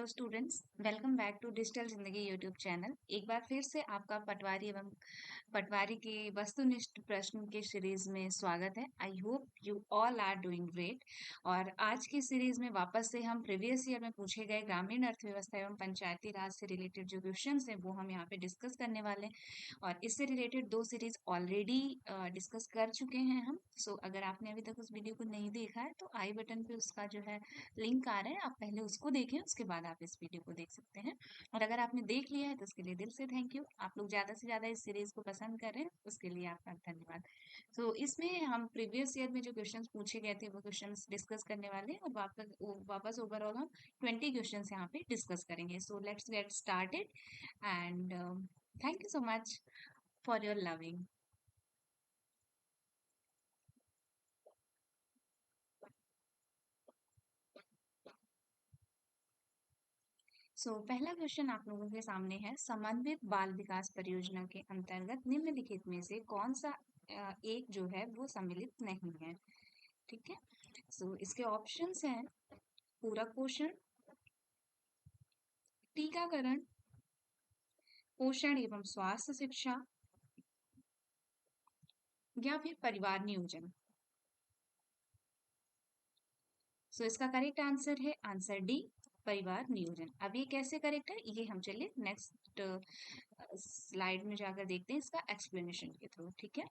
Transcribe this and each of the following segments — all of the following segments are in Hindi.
Students, welcome back to digital Zindagi YouTube channel. एक बार फिर से आपका पटवारी एवं पटवारी की वस्तुनिष्ठ प्रश्न के सीरीज में स्वागत है। I hope you all are doing great. और आज की सीरीज में वापस से हम प्रीवियस ईयर में पूछे गए ग्रामीण अर्थव्यवस्था एवं पंचायती राज से रिलेटेड जो क्वेश्चन हैं वो हम यहाँ पे डिस्कस करने वाले हैं। और इससे रिलेटेड दो सीरीज ऑलरेडी डिस्कस कर चुके हैं हम। सो अगर आपने अभी तक उस वीडियो को नहीं देखा है तो आई बटन पे उसका जो है लिंक आ रहा है, आप पहले उसको देखें, उसके बाद आप इस वीडियो को देख सकते हैं। और अगर आपने देख लिया है तो उसके लिए दिल से थैंक यू। आप लोग ज्यादा से ज्यादा इस सीरीज को पसंद कर रहे हैं, उसके लिए आपका धन्यवाद। तो इसमें हम प्रीवियस ईयर में जो क्वेश्चंस पूछे गए थे वो क्वेश्चंस डिस्कस करने वाले हैं, और वापस ओवरऑल हम 20 क्वेश्चंस यहाँ पे डिस्कस करेंगे। So let's get started and thank you so much for your loving. पहला क्वेश्चन आप लोगों के सामने है, समन्वित बाल विकास परियोजना के अंतर्गत निम्नलिखित में से कौन सा एक जो है वो सम्मिलित नहीं है। ठीक है, इसके ऑप्शंस हैं पूरक पोषण, टीकाकरण, पोषण एवं स्वास्थ्य शिक्षा, या फिर परिवार नियोजन। इसका करेक्ट आंसर है आंसर डी, परिवार नियोजन। अब ये कैसे करेक्ट है ये हम चलिए नेक्स्ट स्लाइड में जाकर देखते हैं इसका एक्सप्लेनेशन के थ्रू। ठीक है,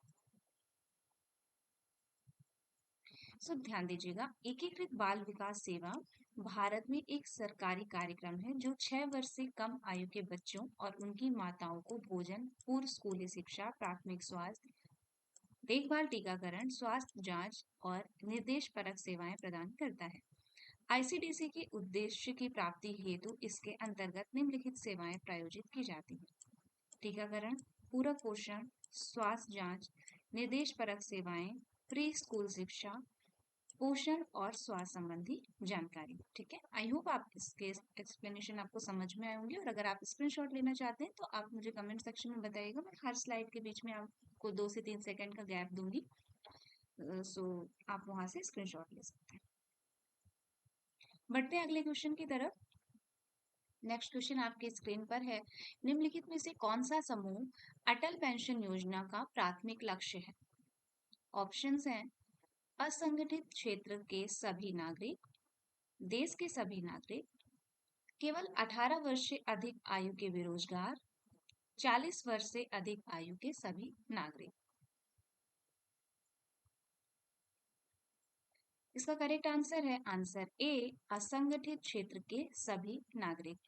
ध्यान दीजिएगा, एकीकृत बाल विकास सेवा भारत में एक सरकारी कार्यक्रम है जो 6 वर्ष से कम आयु के बच्चों और उनकी माताओं को भोजन, पूर्व स्कूली शिक्षा, प्राथमिक स्वास्थ्य देखभाल, टीकाकरण, स्वास्थ्य जांच और निर्देश परक सेवाएं प्रदान करता है। आईसीडीसी के उद्देश्य की प्राप्ति हेतु इसके अंतर्गत निम्नलिखित सेवाएं प्रायोजित की जाती हैं: टीकाकरण, पूरक पोषण, स्वास्थ्य जांच, निर्देश परक सेवाएं, प्री स्कूल शिक्षा, पोषण और स्वास्थ्य संबंधी जानकारी। ठीक है, आई होप आप इसके एक्सप्लेनेशन आपको समझ में आए होंगे। और अगर आप स्क्रीनशॉट लेना चाहते हैं तो आप मुझे कमेंट सेक्शन में बताइएगा, मैं हर स्लाइड के बीच में आपको 2 से 3 सेकंड का गैप दूंगी। आप वहां से स्क्रीनशॉट ले सकते हैं। बढ़ते हैं अगले क्वेश्चन की तरफ। नेक्स्ट क्वेश्चन आपके स्क्रीन पर है, निम्नलिखित में से कौन सा समूह अटल पेंशन योजना का प्राथमिक लक्ष्य है। ऑप्शंस हैं असंगठित क्षेत्र के सभी नागरिक, देश के सभी नागरिक, केवल 18 वर्ष से अधिक आयु के बेरोजगार, 40 वर्ष से अधिक आयु के सभी नागरिक। इसका करेक्ट आंसर है आंसर ए, असंगठित क्षेत्र के सभी नागरिक।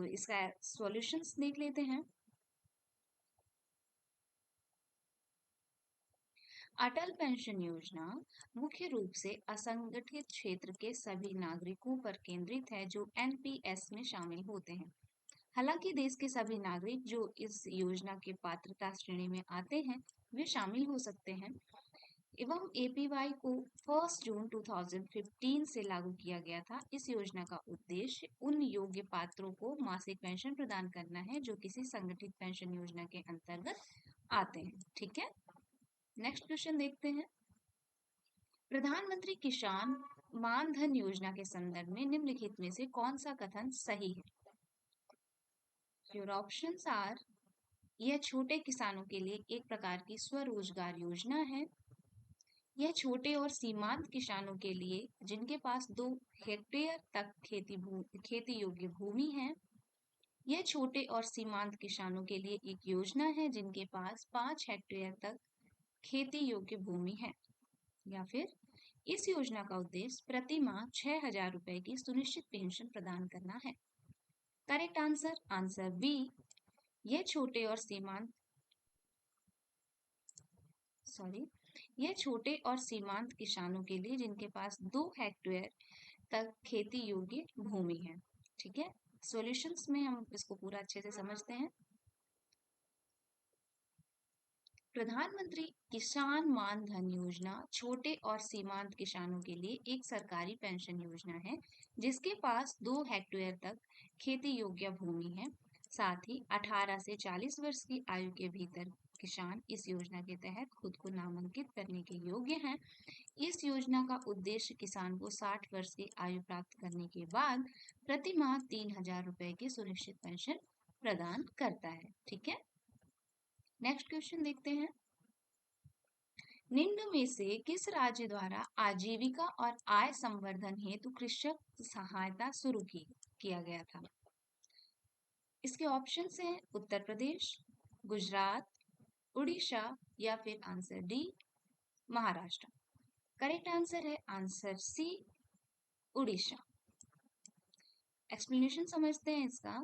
इसका सॉल्यूशंस देख लेते हैं। अटल पेंशन योजना मुख्य रूप से असंगठित क्षेत्र के सभी नागरिकों पर केंद्रित है जो एनपीएस में शामिल होते हैं। हालांकि देश के सभी नागरिक जो इस योजना के पात्रता श्रेणी में आते हैं वे शामिल हो सकते हैं। एवं एपीवाई को 1 जून 2015 से लागू किया गया था। इस योजना का उद्देश्य उन योग्य पात्रों को मासिक पेंशन प्रदान करना है जो किसी संगठित पेंशन योजना के अंतर्गत आते हैं। ठीक है, नेक्स्ट क्वेश्चन देखते हैं। प्रधानमंत्री किसान मान धन योजना के संदर्भ में निम्नलिखित में से कौन सा कथन सही है। योर ऑप्शंस आर, यह छोटे किसानों के लिए एक प्रकार की स्वरोजगार योजना है। यह छोटे और सीमांत किसानों के लिए जिनके पास 2 हेक्टेयर तक खेती योग्य भूमि है। यह छोटे और सीमांत किसानों के लिए एक योजना है जिनके पास 5 हेक्टेयर तक खेती योग्य भूमि है। या फिर इस योजना का उद्देश्य प्रति माह 6,000 रुपए की सुनिश्चित पेंशन प्रदान करना है। करेक्ट आंसर आंसर बी, यह छोटे और सीमांत किसानों के लिए जिनके पास 2 हेक्टेयर तक खेती योग्य भूमि है। ठीक है, सॉल्यूशंस में हम इसको पूरा अच्छे से समझते हैं। प्रधानमंत्री किसान मान धन योजना छोटे और सीमांत किसानों के लिए एक सरकारी पेंशन योजना है जिसके पास 2 हेक्टेयर तक खेती योग्य भूमि है। साथ ही 18 से 40 वर्ष की आयु के भीतर किसान इस योजना के तहत खुद को नामांकित करने के योग्य हैं। इस योजना का उद्देश्य किसान को 60 वर्ष की आयु प्राप्त करने के बाद प्रति माह 3,000 रुपए की सुनिश्चित पेंशन प्रदान करता है। ठीक है, नेक्स्ट क्वेश्चन देखते हैं। निम्न में से किस राज्य द्वारा आजीविका और आय संवर्धन हेतु कृषक सहायता शुरू किया गया था? इसके ऑप्शंस हैं उत्तर प्रदेश, गुजरात, उड़ीसा या फिर answer D Maharashtra. Correct answer है आंसर सी उड़ीसा। एक्सप्लेनेशन समझते हैं इसका।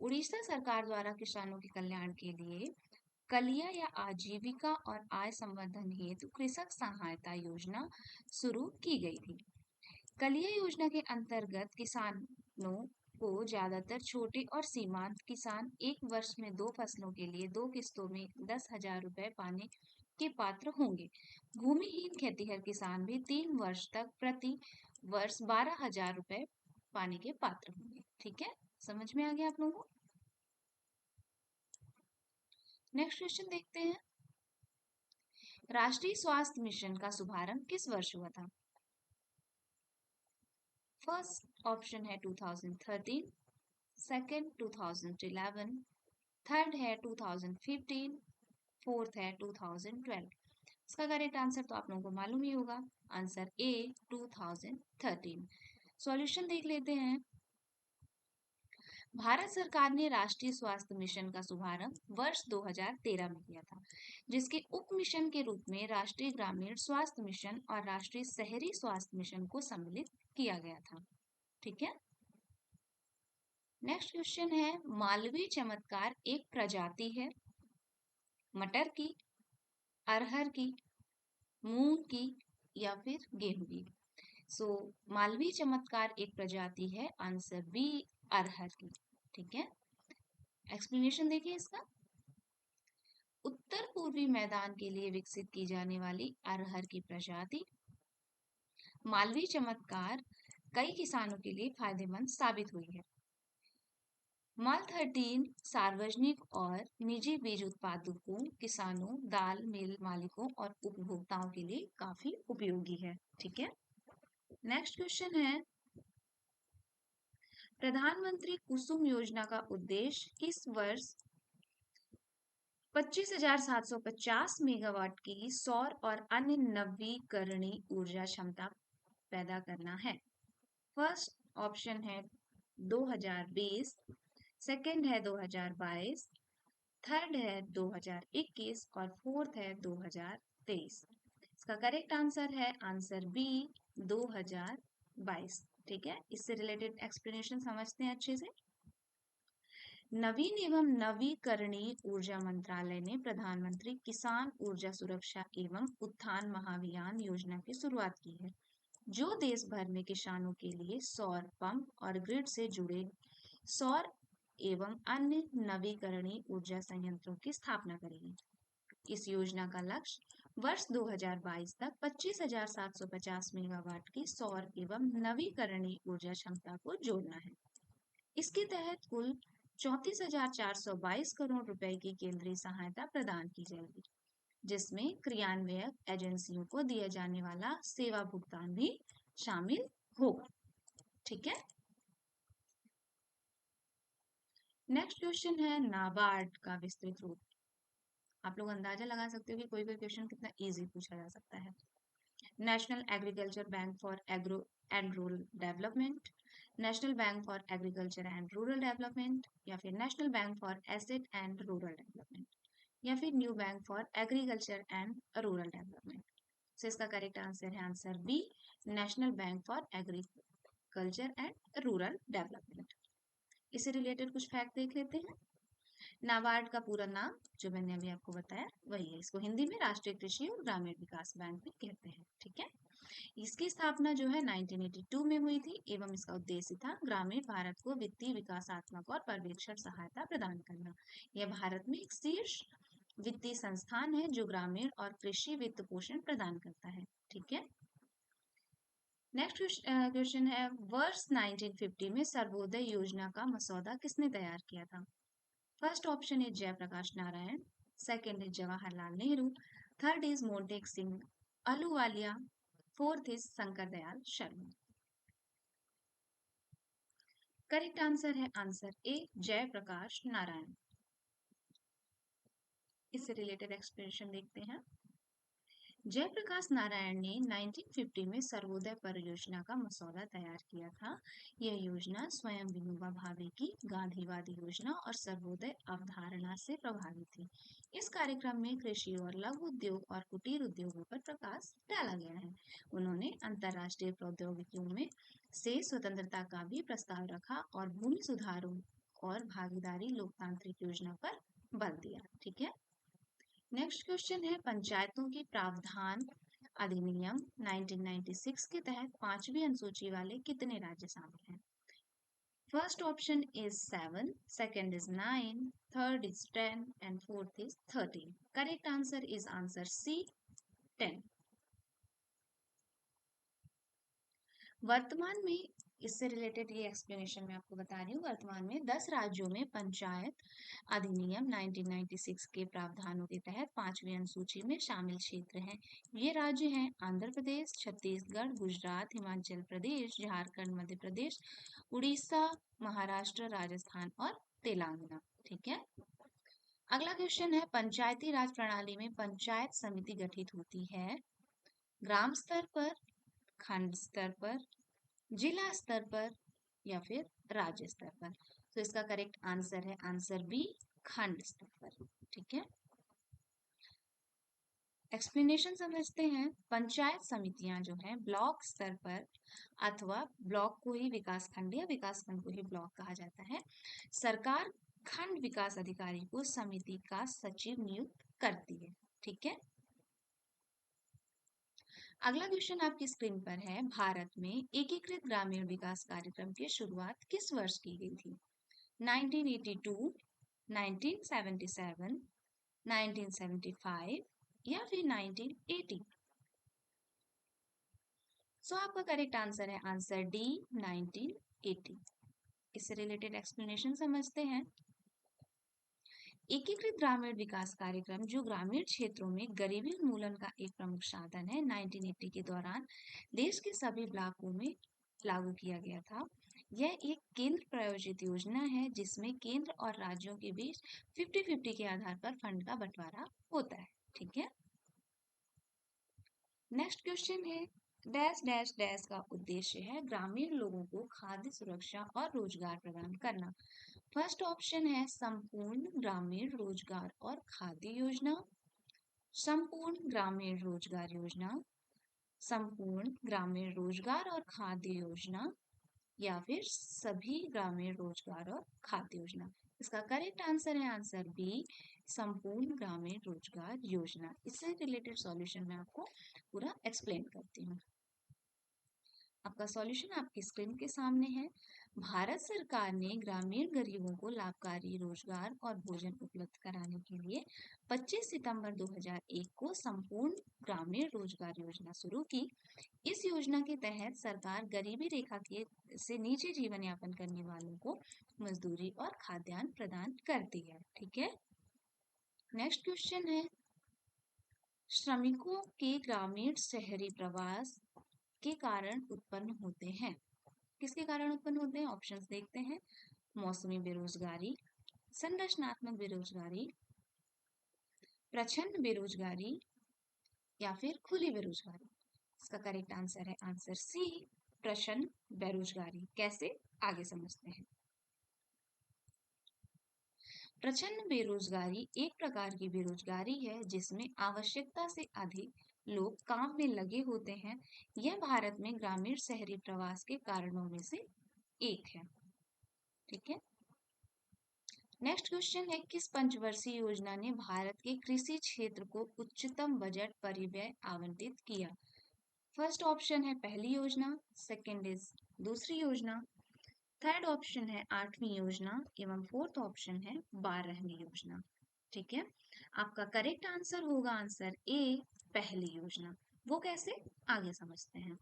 उड़ीसा सरकार द्वारा किसानों के कल्याण के लिए कलिया या आजीविका और आय संवर्धन हेतु कृषक सहायता योजना शुरू की गई थी। कलिया योजना के अंतर्गत किसानों को ज्यादातर छोटे और सीमांत किसान एक वर्ष में 2 फसलों के लिए 2 किस्तों में 10,000 रुपए पाने के पात्र होंगे। भूमिहीन खेतीहर किसान भी 3 वर्ष तक प्रति वर्ष 12,000 रुपए पाने के पात्र होंगे। ठीक है, समझ में आ गया आप लोगों को? नेक्स्ट क्वेश्चन देखते हैं। राष्ट्रीय स्वास्थ्य मिशन का शुभारंभ किस वर्ष हुआ था? फर्स्ट ऑप्शन है 2013, सेकंड 2011, थर्ड है 2015, फोर्थ है 2012। इसका करेक्ट आंसर तो आप लोगों को मालूम ही होगा, आंसर ए 2013। सॉल्यूशन देख लेते हैं। भारत सरकार ने राष्ट्रीय स्वास्थ्य मिशन का शुभारंभ वर्ष 2013 में किया था, जिसके उप मिशन के रूप में राष्ट्रीय ग्रामीण स्वास्थ्य मिशन और राष्ट्रीय शहरी स्वास्थ्य मिशन को सम्मिलित किया गया था। ठीक है, नेक्स्ट क्वेश्चन है। मालवीय चमत्कार एक प्रजाति है मटर की, अरहर की, मूंग की या फिर गेहूं की? मालवीय चमत्कार एक प्रजाति है, आंसर बी अरहर की। ठीक है, एक्सप्लेनेशन देखिए इसका। उत्तर पूर्वी मैदान के लिए विकसित की जाने वाली अरहर की प्रजाति मालवीय चमत्कार कई किसानों के लिए फायदेमंद साबित हुई है। माल 13 सार्वजनिक और निजी बीज उत्पादकों, किसानों, दाल मिल मालिकों और उपभोक्ताओं के लिए काफी उपयोगी है। ठीक है, नेक्स्ट क्वेश्चन है। प्रधानमंत्री कुसुम योजना का उद्देश्य किस वर्ष 25,750 मेगावाट की सौर और अन्य नवीकरणीय ऊर्जा क्षमता पैदा करना है? फर्स्ट ऑप्शन है 2020, सेकंड है 2022, थर्ड है 2021 और फोर्थ है 2023। इसका करेक्ट आंसर है आंसर बी 2022। ठीक है, इससे रिलेटेड एक्सप्लेनेशन समझते हैं अच्छे से। नवीन एवं नवीकरणीय ऊर्जा मंत्रालय ने प्रधानमंत्री किसान ऊर्जा सुरक्षा एवं उत्थान महाभियान योजना की शुरुआत की है, जो देश भर में किसानों के लिए सौर पंप और ग्रिड से जुड़े सौर एवं अन्य नवीकरणीय ऊर्जा संयंत्रों की स्थापना करेगी। इस योजना का लक्ष्य वर्ष 2022 तक 25,750 मेगावाट की सौर एवं नवीकरणीय ऊर्जा क्षमता को जोड़ना है। इसके तहत कुल 34,422 करोड़ रुपए की केंद्रीय सहायता प्रदान की जाएगी, जिसमें क्रियान्वयक एजेंसियों को दिया जाने वाला सेवा भुगतान भी शामिल होगा। ठीक है, नेक्स्ट क्वेश्चन है नाबार्ड का विस्तृत रूप। आप लोग अंदाजा लगा सकते हो कि कोई भी क्वेश्चन कितना इजी पूछा जा सकता है। National agriculture bank for agro and rural development, national bank for agriculture and rural development या फिर national bank for asset and rural development या फिर new bank for agriculture and rural development. So इसका करेक्ट आंसर है answer B national bank for agriculture and rural development. इससे रिलेटेड कुछ फैक्ट देख लेते हैं। नाबार्ड का पूरा नाम जो मैंने अभी आपको बताया वही है। इसको हिंदी में राष्ट्रीय कृषि और ग्रामीण विकास बैंक भी कहते हैं। ठीक है, इसकी स्थापना जो है 1982 में हुई थी एवं इसका उद्देश्य था ग्रामीण भारत को वित्तीय विकासात्मक और पर्यवेक्षण सहायता प्रदान करना। यह भारत में एक शीर्ष वित्तीय संस्थान है जो ग्रामीण और कृषि वित्त पोषण प्रदान करता है। ठीक है, नेक्स्ट क्वेश्चन है, वर्ष 1950 में सर्वोदय योजना का मसौदा किसने तैयार किया था? First option is Jayaprakash Narayan, second is Jawaharlal Nehru, third is Montek Singh Ahluwalia, fourth is Shankar Dayal Sharma. Correct answer है आंसर ए, जयप्रकाश नारायण। इससे रिलेटेड एक्सप्लेनेशन देखते हैं। जयप्रकाश नारायण ने 1950 में सर्वोदय परियोजना का मसौदा तैयार किया था। यह योजना स्वयं विनोबा भावे की गांधीवादी योजना और सर्वोदय अवधारणा से प्रभावित थी। इस कार्यक्रम में कृषि और लघु उद्योग और कुटीर उद्योगों पर प्रकाश डाला गया है। उन्होंने अंतर्राष्ट्रीय प्रौद्योगिकियों में से स्वतंत्रता का भी प्रस्ताव रखा और भूमि सुधारों और भागीदारी लोकतांत्रिक योजना पर बल दिया। ठीक है। नेक्स्ट क्वेश्चन है, पंचायतों की प्रावधान अधिनियम 1996 के तहत पांचवी अनुसूची वाले कितने राज्य शामिल हैं? First option is 7, second is 9, third is 10 and fourth is 13। Correct answer is answer C, 10। वर्तमान में इससे रिलेटेड ये एक्सप्लेनेशन मैं आपको बता रही हूँ। वर्तमान में 10 राज्यों में पंचायत अधिनियम 1996 के प्रावधानों के तहत पांचवी अनुसूची में शामिल क्षेत्र हैं। ये राज्य हैं आंध्र प्रदेश, छत्तीसगढ़, गुजरात, हिमाचल प्रदेश, झारखंड, मध्य प्रदेश, उड़ीसा, महाराष्ट्र, राजस्थान और तेलंगाना। ठीक है। अगला क्वेश्चन है, पंचायती राज प्रणाली में पंचायत समिति गठित होती है ग्राम स्तर पर, खंड स्तर पर, जिला स्तर पर या फिर राज्य स्तर पर। तो इसका करेक्ट आंसर है आंसर बी, खंड स्तर पर। ठीक है। एक्सप्लेनेशन समझते हैं। पंचायत समितियां जो है ब्लॉक स्तर पर अथवा ब्लॉक को ही विकास खंड या विकास खंड को ही ब्लॉक कहा जाता है। सरकार खंड विकास अधिकारी को समिति का सचिव नियुक्त करती है। ठीक है। अगला क्वेश्चन आपकी स्क्रीन पर है, भारत में एकीकृत ग्रामीण विकास कार्यक्रम की शुरुआत किस वर्ष की गई थी? 1982, 1977, 1975 या फिर 1980? सो आपका करेक्ट आंसर है आंसर डी, 1980। इससे रिलेटेड एक्सप्लेनेशन समझते हैं। एकीकृत ग्रामीण विकास कार्यक्रम जो ग्रामीण क्षेत्रों में गरीबी उन्मूलन का एक प्रमुख साधन है, 1980 के दौरान देश के सभी ब्लॉकों में लागू किया गया था। यह एक केंद्र प्रायोजित योजना है जिसमें केंद्र और राज्यों के बीच 50-50 के आधार पर फंड का बंटवारा होता है। ठीक है। नेक्स्ट क्वेश्चन है, डैश डैश डैश का उद्देश्य है ग्रामीण लोगों को खाद्य सुरक्षा और रोजगार प्रदान करना। फर्स्ट ऑप्शन है संपूर्ण ग्रामीण रोजगार और खाद्य योजना, संपूर्ण ग्रामीण रोजगार योजना, संपूर्ण ग्रामीण रोजगार और खाद्य योजना या फिर सभी ग्रामीण रोजगार और खाद्य योजना। इसका करेक्ट आंसर है आंसर बी, संपूर्ण ग्रामीण रोजगार योजना। इससे रिलेटेड सॉल्यूशन मैं आपको पूरा एक्सप्लेन करती हूँ। आपका सॉल्यूशन आपकी स्क्रीन के सामने है। भारत सरकार ने ग्रामीण गरीबों को लाभकारी रोजगार और भोजन उपलब्ध कराने के लिए 25 सितंबर 2001 को संपूर्ण ग्रामीण रोजगार योजना शुरू की। इस योजना के तहत सरकार गरीबी रेखा के से नीचे जीवन यापन करने वालों को मजदूरी और खाद्यान्न प्रदान करती है। ठीक है। नेक्स्ट क्वेश्चन है, श्रमिकों के ग्रामीण शहरी प्रवास के कारण उत्पन्न होते हैं। किसके कारण उत्पन्न होते हैं? ऑप्शंस देखते हैं। मौसमी बेरोजगारी, संरचनात्मक बेरोजगारी, प्रच्छन्न बेरोजगारी या फिर खुली बेरोजगारी। इसका करेक्ट आंसर है आंसर सी, प्रच्छन्न बेरोजगारी। कैसे, आगे समझते हैं। प्रच्छन्न बेरोजगारी एक प्रकार की बेरोजगारी है जिसमें आवश्यकता से अधिक लोग काम में लगे होते हैं। यह भारत में ग्रामीण शहरी प्रवास के कारणों में से एक है। ठीक है। नेक्स्ट क्वेश्चन है, किस पंचवर्षीय योजना ने भारत के कृषि क्षेत्र को उच्चतम बजट परिव्यय आवंटित किया? फर्स्ट ऑप्शन है पहली योजना, सेकंड इज दूसरी योजना, थर्ड ऑप्शन है 8वीं योजना एवं फोर्थ ऑप्शन है 12वीं योजना। ठीक है। आपका करेक्ट आंसर होगा आंसर ए, पहली योजना। वो कैसे, आगे समझते हैं।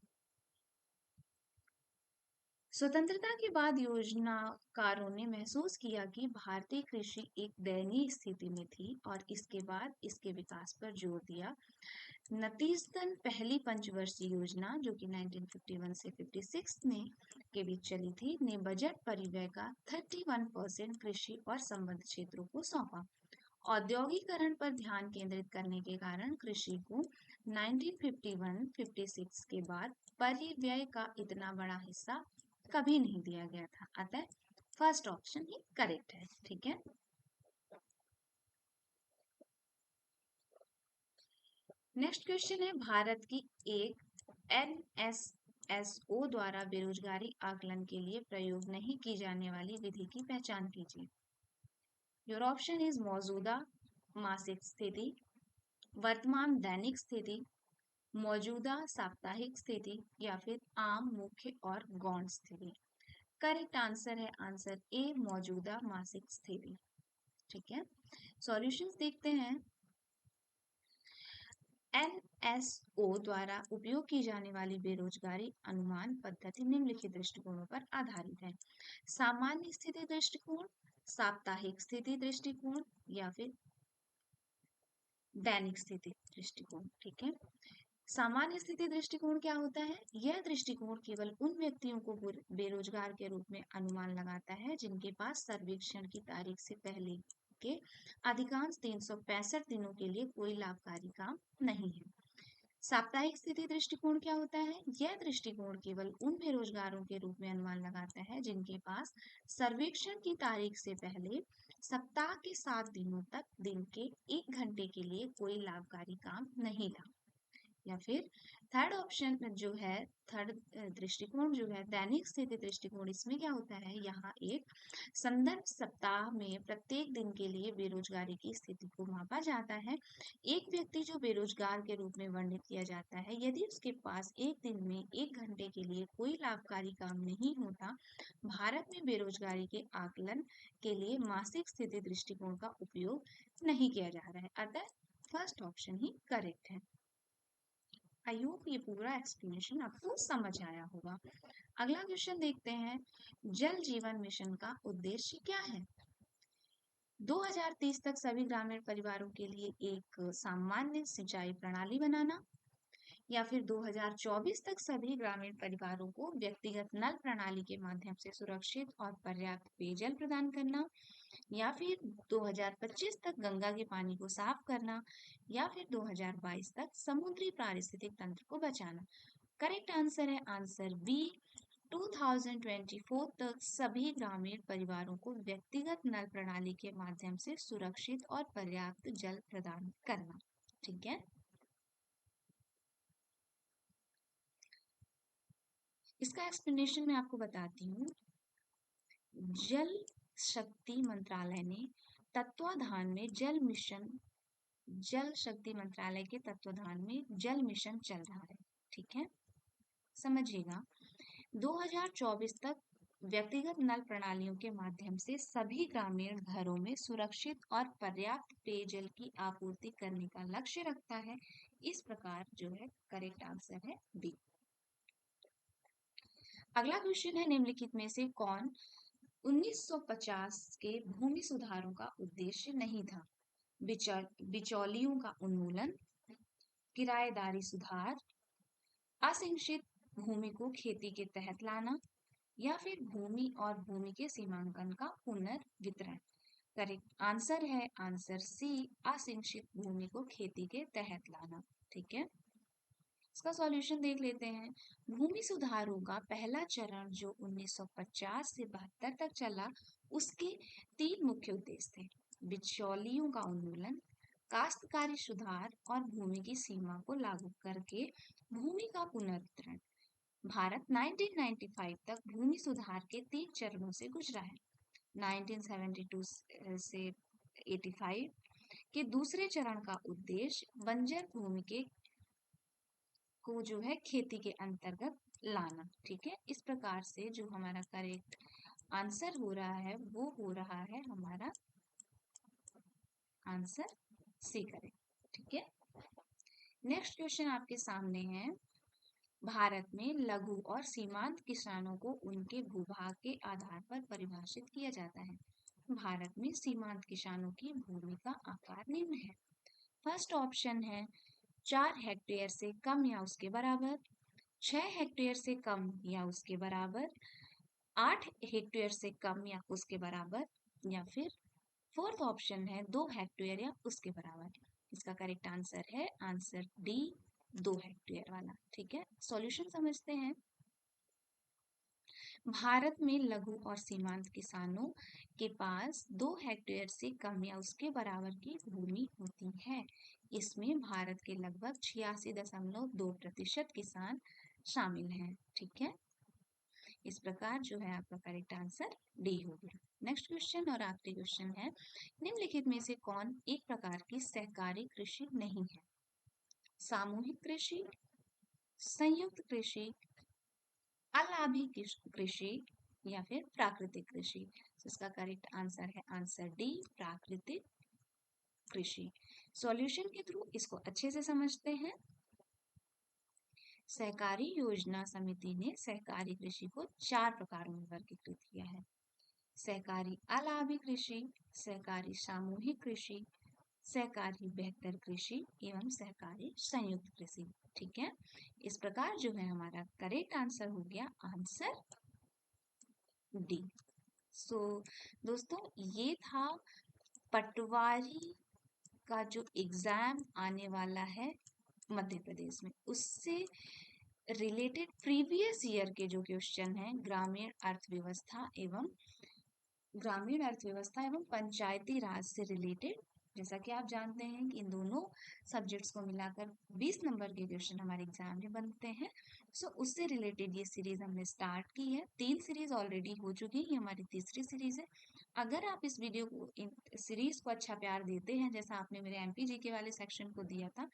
स्वतंत्रता के बाद योजनाकारों ने महसूस किया कि भारतीय कृषि एक दयनीय स्थिति में थी और इसके बाद इसके विकास पर जोर दिया। नतीजतन पहली पंचवर्षीय योजना जो कि 1951 से 56 में के बीच चली थी ने बजट परिव्यय का 31% कृषि और संबद्ध क्षेत्रों को सौंपा। औद्योगिकरण पर ध्यान केंद्रित करने के कारण कृषि को 1951-56 के बाद परिव्यय का इतना बड़ा हिस्सा कभी नहीं दिया गया था। अतः फर्स्ट ऑप्शन ही करेक्ट है। ठीक है। नेक्स्ट क्वेश्चन है, भारत की एक NSSO द्वारा बेरोजगारी आकलन के लिए प्रयोग नहीं की जाने वाली विधि की पहचान कीजिए। योर ऑप्शन इज मौजूदा मासिक स्थिति, वर्तमान दैनिक स्थिति, मौजूदा साप्ताहिक स्थिति या फिर आम मुख्य और गौण स्थिति। करेक्ट आंसर है आंसर ए, मौजूदा मासिक स्थिति। ठीक है। सॉल्यूशंस देखते हैं। NSO द्वारा उपयोग की जाने वाली बेरोजगारी अनुमान पद्धति निम्नलिखित दृष्टिकोणों पर आधारित है। सामान्य स्थिति दृष्टिकोण, साप्ताहिक स्थिति दृष्टिकोण या फिर दैनिक स्थिति दृष्टिकोण। ठीक है। सामान्य स्थिति दृष्टिकोण क्या होता है? यह दृष्टिकोण केवल उन व्यक्तियों को बेरोजगार के रूप में अनुमान लगाता है जिनके पास सर्वेक्षण की तारीख से पहले के अधिकांश 365 दिनों के लिए कोई लाभकारी काम नहीं है। साप्ताहिक स्थिति दृष्टिकोण क्या होता है? यह दृष्टिकोण केवल उन बेरोजगारों के रूप में अनुमान लगाता है जिनके पास सर्वेक्षण की तारीख से पहले सप्ताह के 7 दिनों तक दिन के 1 घंटे के लिए कोई लाभकारी काम नहीं था। या फिर थर्ड ऑप्शन जो है, थर्ड दृष्टिकोण जो है दैनिक स्थिति दृष्टिकोण, इसमें क्या होता है? यहाँ एक संदर्भ सप्ताह में प्रत्येक दिन के लिए बेरोजगारी की स्थिति को मापा जाता है। एक व्यक्ति जो बेरोजगार के रूप में वर्णित किया जाता है, यदि उसके पास एक दिन में 1 घंटे के लिए कोई लाभकारी काम नहीं होता, भारत में बेरोजगारी के आकलन के लिए मासिक स्थिति दृष्टिकोण का उपयोग नहीं किया जा रहा है। अतः फर्स्ट ऑप्शन ही करेक्ट है। आई होप ये पूरा एक्सप्लेनेशन आपको समझ आया होगा। अगला क्वेश्चन देखते हैं, जल जीवन मिशन का उद्देश्य क्या है? 2030 तक सभी ग्रामीण परिवारों के लिए एक सामान्य सिंचाई प्रणाली बनाना, या फिर 2024 तक सभी ग्रामीण परिवारों को व्यक्तिगत नल प्रणाली के माध्यम से सुरक्षित और पर्याप्त पेयजल प्रदान करना, या फिर 2025 तक गंगा के पानी को साफ करना, या फिर 2022 तक समुद्री पारिस्थितिक तंत्र को बचाना। करेक्ट आंसर है आंसर बी, 2024 तक सभी ग्रामीण परिवारों को व्यक्तिगत नल प्रणाली के माध्यम से सुरक्षित और पर्याप्त जल प्रदान करना। ठीक है। इसका एक्सप्लेनेशन मैं आपको बताती हूँ। जल शक्ति मंत्रालय ने तत्वाधान में जल शक्ति मंत्रालय के तत्वाधान में जल मिशन चल रहा है। ठीक है, समझिएगा। 2024 तक व्यक्तिगत नल प्रणालियों के माध्यम से सभी ग्रामीण घरों में सुरक्षित और पर्याप्त पेयजल की आपूर्ति करने का लक्ष्य रखता है। इस प्रकार जो है करेक्ट आंसर है बी। अगला क्वेश्चन है, निम्नलिखित में से कौन 1950 के भूमि सुधारों का उद्देश्य नहीं था? बिचौलियों का उन्मूलन, किराएदारी सुधार, असिंचित भूमि को खेती के तहत लाना, या फिर भूमि और भूमि के सीमांकन का पुनर्वितरण। करेक्ट आंसर है आंसर सी, असिंचित भूमि को खेती के तहत लाना। ठीक है, इसका सॉल्यूशन देख लेते हैं। भूमि सुधारों का पहला चरण जो 1950 से 72 तक चला, उसके 3 मुख्य उद्देश्य थे: बिचौलियों का उन्मूलन, काश्तकारी सुधार और भूमि की सीमा को लागू करके भूमि का पुनर्वितरण। भारत 1995 तक भूमि सुधार के 3 चरणों से गुजरा है। 1972 से 85 के दूसरे चरण का उद्देश्य बंजर भूमि के को जो है खेती के अंतर्गत लाना। ठीक है, इस प्रकार से जो हमारा करेक्ट आंसर हो रहा है वो हो रहा है हमारा आंसर सी करेक्ट। ठीक है, नेक्स्ट क्वेश्चन आपके सामने है, भारत में लघु और सीमांत किसानों को उनके भूभाग के आधार पर परिभाषित किया जाता है। भारत में सीमांत किसानों की भूमि का आकार निम्न है। फर्स्ट ऑप्शन है 4 हेक्टेयर से कम या उसके बराबर, 6 हेक्टेयर से कम या उसके बराबर, 8 हेक्टेयर से कम या उसके बराबर, या फिर फोर्थ ऑप्शन है 2 हेक्टेयर या उसके बराबर। इसका करेक्ट आंसर है आंसर डी, 2 हेक्टेयर वाला। ठीक है, सॉल्यूशन समझते हैं। भारत में लघु और सीमांत किसानों के पास 2 हेक्टेयर से कम या उसके बराबर की भूमि होती है। इसमें भारत के लगभग 86.2% किसान शामिल हैं। ठीक है, इस प्रकार जो है आपका करेक्ट आंसर डी हो गया। नेक्स्ट क्वेश्चन और आखिरी क्वेश्चन है, निम्नलिखित में से कौन एक प्रकार की सहकारी कृषि नहीं है? सामूहिक कृषि, संयुक्त कृषि, अलाभी कृषि, या फिर प्राकृतिक कृषि। तो इसका करेक्ट आंसर है आंसर डी, प्राकृतिक कृषि। सॉल्यूशन के थ्रू इसको अच्छे से समझते हैं। सहकारी योजना समिति ने सहकारी कृषि को 4 प्रकारों में वर्गीकृत किया है। सहकारी अलाभी कृषि, सहकारी सामूहिक कृषि, सहकारी बेहतर कृषि एवं सहकारी संयुक्त कृषि। ठीक है, इस प्रकार जो है हमारा करेक्ट आंसर हो गया आंसर डी। सो दोस्तों, ये था पटवारी का जो एग्जाम आने वाला है मध्य प्रदेश में, उससे रिलेटेड प्रीवियस ईयर के जो क्वेश्चन हैं ग्रामीण अर्थव्यवस्था एवं पंचायती राज से रिलेटेड। जैसा कि आप जानते हैं कि इन दोनों सब्जेक्ट्स को मिलाकर 20 नंबर के क्वेश्चन हमारे एग्जाम में बनते हैं। सो उससे रिलेटेड ये सीरीज हमने स्टार्ट की है। 3 सीरीज ऑलरेडी हो चुकी है, हमारी तीसरी सीरीज है। अगर आप इस वीडियो को, इन सीरीज को अच्छा प्यार देते हैं जैसा आपने मेरे एमपीजी के वाले सेक्शन को दिया था,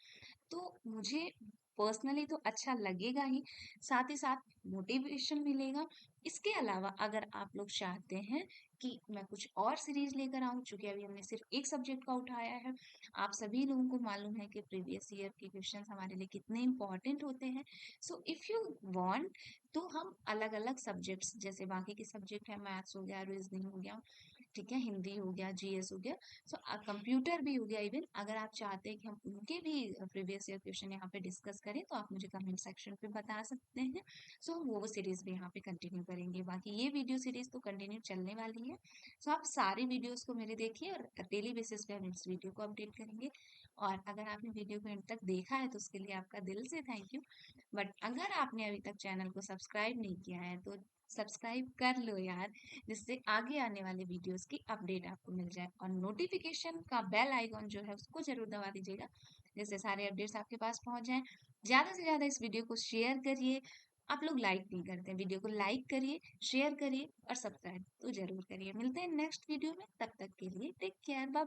तो मुझे पर्सनली तो अच्छा लगेगा ही, साथ ही साथ मोटिवेशन मिलेगा। इसके अलावा अगर आप लोग चाहते हैं कि मैं कुछ और सीरीज लेकर आऊं, चूंकि अभी हमने सिर्फ एक सब्जेक्ट का उठाया है, आप सभी लोगों को मालूम है कि प्रीवियस ईयर के क्वेश्चन हमारे लिए कितने इंपॉर्टेंट होते हैं। सो इफ यू वांट, तो हम अलग अलग सब्जेक्ट्स, जैसे बाकी के सब्जेक्ट है, मैथ्स हो गया, रीजनिंग हो गया, ठीक है, हिंदी हो गया, जीएस हो गया, सो कंप्यूटर भी हो गया, इवन अगर आप चाहते हैं कि हम उनके भी प्रीवियस ईयर क्वेश्चन यहाँ पे डिस्कस करें, तो आप मुझे कमेंट सेक्शन पे बता सकते हैं। सो हम वो सीरीज भी यहाँ पे कंटिन्यू करेंगे। बाकी ये वीडियो सीरीज तो कंटिन्यू चलने वाली है। सो आप सारी वीडियोस को मेरे देखिए, और डेली बेसिस पे हम इस वीडियो को अपडेट करेंगे। और अगर आपने वीडियो को एंड तक देखा है तो उसके लिए आपका दिल से थैंक यू। बट अगर आपने अभी तक चैनल को सब्सक्राइब नहीं किया है तो सब्सक्राइब कर लो यार, जिससे आगे आने वाले वीडियोस की अपडेट आपको मिल जाए। और नोटिफिकेशन का बेल आइकॉन जो है उसको जरूर दबा दीजिएगा, जिससे सारे अपडेट्स आपके पास पहुंच जाएं। ज्यादा से ज्यादा इस वीडियो को शेयर करिए। आप लोग लाइक नहीं करते हैं, वीडियो को लाइक करिए, शेयर करिए और सब्सक्राइब तो जरूर करिए। मिलते हैं नेक्स्ट वीडियो में, तब तक के लिए टेक केयर, बाय।